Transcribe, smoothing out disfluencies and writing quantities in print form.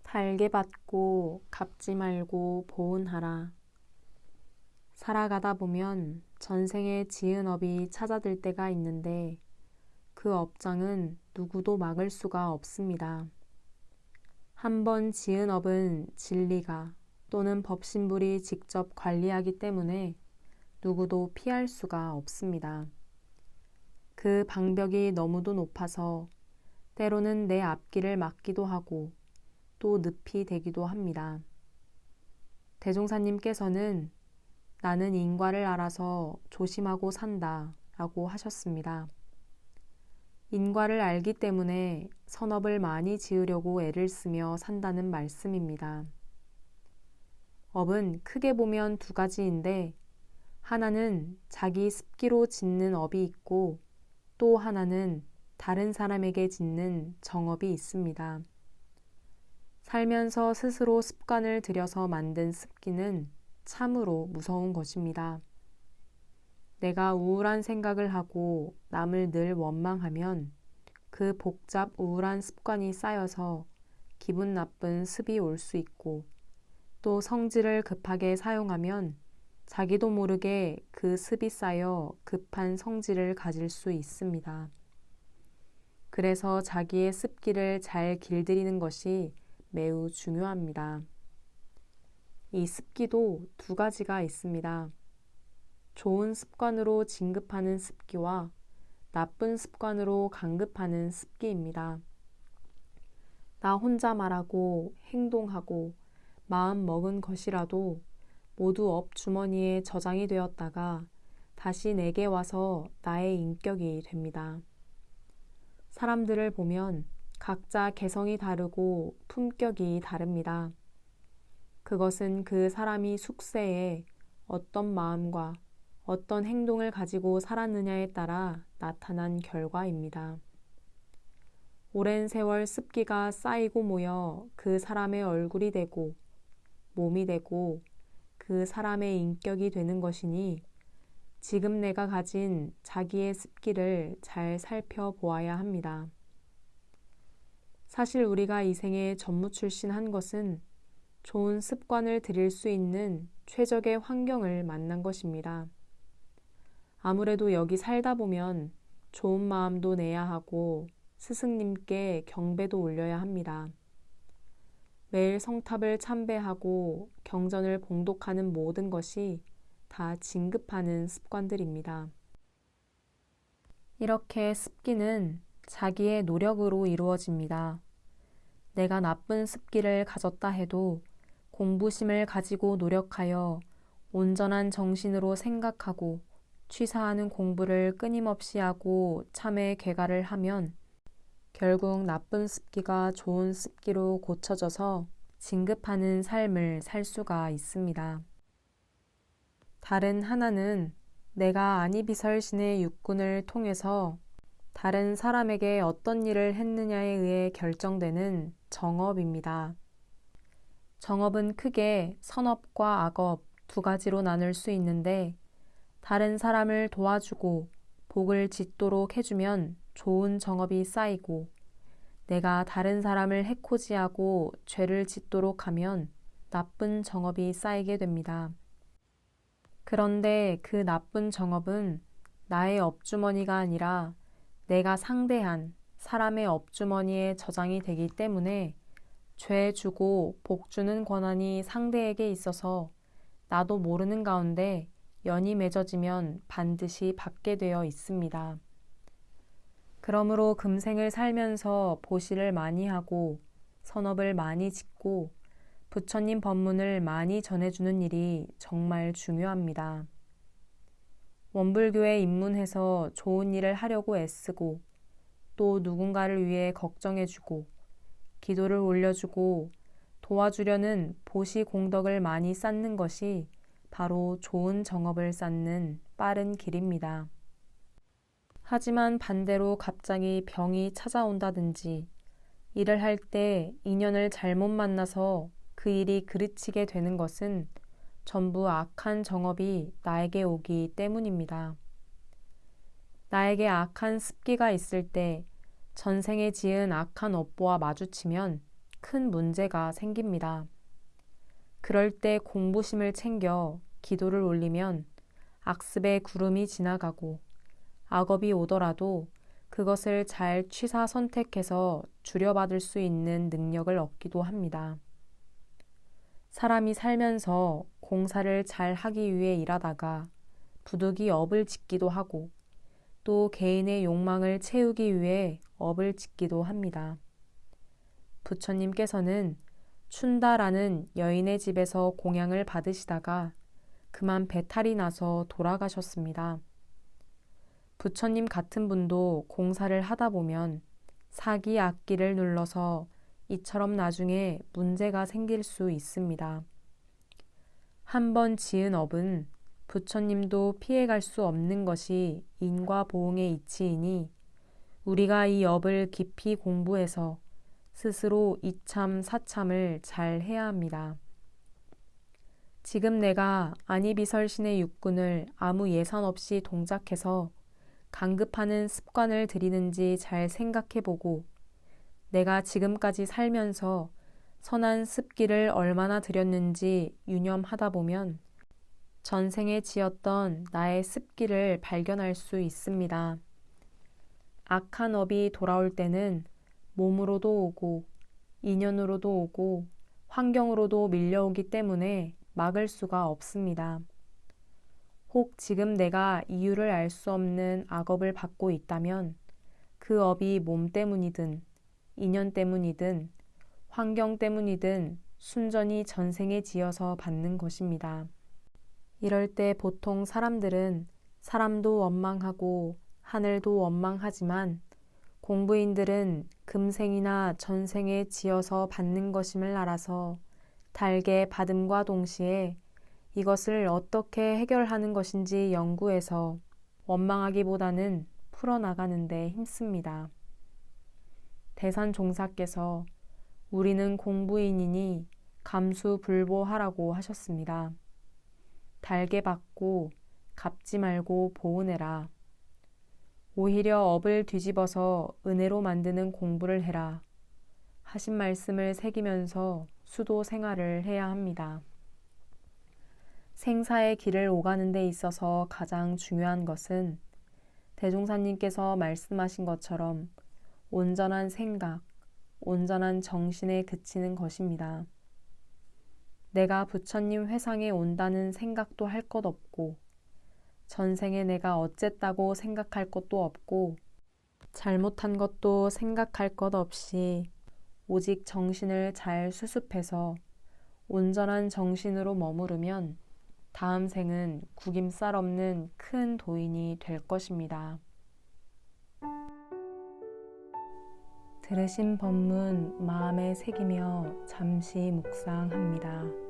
달게 받고 갚지 말고 보은하라. 살아가다 보면 전생에 지은 업이 찾아들 때가 있는데 그 업장은 누구도 막을 수가 없습니다. 한번 지은 업은 진리가 또는 법신불이 직접 관리하기 때문에 누구도 피할 수가 없습니다. 그 방벽이 너무도 높아서 때로는 내 앞길을 막기도 하고 또 늪이 되기도 합니다. 대종사님께서는 나는 인과를 알아서 조심하고 산다 라고 하셨습니다. 인과를 알기 때문에 선업을 많이 지으려고 애를 쓰며 산다는 말씀입니다. 업은 크게 보면 두 가지인데 하나는 자기 습기로 짓는 업이 있고 또 하나는 다른 사람에게 짓는 정업이 있습니다. 살면서 스스로 습관을 들여서 만든 습기는 참으로 무서운 것입니다. 내가 우울한 생각을 하고 남을 늘 원망하면 그 복잡 우울한 습관이 쌓여서 기분 나쁜 습이 올 수 있고 또 성질을 급하게 사용하면 자기도 모르게 그 습이 쌓여 급한 성질을 가질 수 있습니다. 그래서 자기의 습기를 잘 길들이는 것이 매우 중요합니다. 이 습기도 두 가지가 있습니다. 좋은 습관으로 진급하는 습기와 나쁜 습관으로 강급하는 습기입니다. 나 혼자 말하고 행동하고 마음 먹은 것이라도 모두 업주머니에 저장이 되었다가 다시 내게 와서 나의 인격이 됩니다. 사람들을 보면 각자 개성이 다르고 품격이 다릅니다. 그것은 그 사람이 숙세에 어떤 마음과 어떤 행동을 가지고 살았느냐에 따라 나타난 결과입니다. 오랜 세월 습기가 쌓이고 모여 그 사람의 얼굴이 되고 몸이 되고 그 사람의 인격이 되는 것이니 지금 내가 가진 자기의 습기를 잘 살펴보아야 합니다. 사실 우리가 이 생에 전무출신한 것은 좋은 습관을 들일 수 있는 최적의 환경을 만난 것입니다. 아무래도 여기 살다 보면 좋은 마음도 내야 하고 스승님께 경배도 올려야 합니다. 매일 성탑을 참배하고 경전을 봉독하는 모든 것이 다 진급하는 습관들입니다. 이렇게 습기는 자기의 노력으로 이루어집니다. 내가 나쁜 습기를 가졌다 해도 공부심을 가지고 노력하여 온전한 정신으로 생각하고 취사하는 공부를 끊임없이 하고 참회 개가를 하면 결국 나쁜 습기가 좋은 습기로 고쳐져서 진급하는 삶을 살 수가 있습니다. 다른 하나는 내가 아니비설신의 육군을 통해서 다른 사람에게 어떤 일을 했느냐에 의해 결정되는 정업입니다. 정업은 크게 선업과 악업 두 가지로 나눌 수 있는데 다른 사람을 도와주고 복을 짓도록 해주면 좋은 정업이 쌓이고 내가 다른 사람을 해코지하고 죄를 짓도록 하면 나쁜 정업이 쌓이게 됩니다. 그런데 그 나쁜 정업은 나의 업주머니가 아니라 내가 상대한 사람의 업주머니에 저장이 되기 때문에 죄 주고 복 주는 권한이 상대에게 있어서 나도 모르는 가운데 연이 맺어지면 반드시 받게 되어 있습니다. 그러므로 금생을 살면서 보시를 많이 하고 선업을 많이 짓고 부처님 법문을 많이 전해주는 일이 정말 중요합니다. 원불교에 입문해서 좋은 일을 하려고 애쓰고 또 누군가를 위해 걱정해주고 기도를 올려주고 도와주려는 보시 공덕을 많이 쌓는 것이 바로 좋은 정업을 쌓는 빠른 길입니다. 하지만 반대로 갑자기 병이 찾아온다든지 일을 할 때 인연을 잘못 만나서 그 일이 그르치게 되는 것은 전부 악한 정업이 나에게 오기 때문입니다. 나에게 악한 습기가 있을 때 전생에 지은 악한 업보와 마주치면 큰 문제가 생깁니다. 그럴 때 공부심을 챙겨 기도를 올리면 악습의 구름이 지나가고 악업이 오더라도 그것을 잘 취사 선택해서 줄여받을 수 있는 능력을 얻기도 합니다. 사람이 살면서 공사를 잘 하기 위해 일하다가 부득이 업을 짓기도 하고 또 개인의 욕망을 채우기 위해 업을 짓기도 합니다. 부처님께서는 춘다라는 여인의 집에서 공양을 받으시다가 그만 배탈이 나서 돌아가셨습니다. 부처님 같은 분도 공사를 하다 보면 사기 악기를 눌러서 이처럼 나중에 문제가 생길 수 있습니다. 한번 지은 업은 부처님도 피해갈 수 없는 것이 인과 보응의 이치이니 우리가 이 업을 깊이 공부해서 스스로 이참 사참을 잘 해야 합니다. 지금 내가 안이비설신의 육군을 아무 예산 없이 동작해서 강급하는 습관을 들이는지 잘 생각해보고 내가 지금까지 살면서 선한 습기를 얼마나 들였는지 유념하다 보면 전생에 지었던 나의 습기를 발견할 수 있습니다. 악한 업이 돌아올 때는 몸으로도 오고 인연으로도 오고 환경으로도 밀려오기 때문에 막을 수가 없습니다. 혹 지금 내가 이유를 알 수 없는 악업을 받고 있다면 그 업이 몸 때문이든 인연 때문이든 환경 때문이든 순전히 전생에 지어서 받는 것입니다. 이럴 때 보통 사람들은 사람도 원망하고 하늘도 원망하지만 공부인들은 금생이나 전생에 지어서 받는 것임을 알아서 달게 받음과 동시에 이것을 어떻게 해결하는 것인지 연구해서 원망하기보다는 풀어나가는 데 힘씁니다. 대산종사께서 우리는 공부인이니 감수불보하라고 하셨습니다. 달게 받고 갚지 말고 보은해라. 오히려 업을 뒤집어서 은혜로 만드는 공부를 해라. 하신 말씀을 새기면서 수도 생활을 해야 합니다. 생사의 길을 오가는 데 있어서 가장 중요한 것은 대종사님께서 말씀하신 것처럼 온전한 생각, 온전한 정신에 그치는 것입니다. 내가 부처님 회상에 온다는 생각도 할 것 없고 전생에 내가 어쨌다고 생각할 것도 없고 잘못한 것도 생각할 것 없이 오직 정신을 잘 수습해서 온전한 정신으로 머무르면 다음 생은 구김살 없는 큰 도인이 될 것입니다. 들으신 법문 마음에 새기며 잠시 묵상합니다.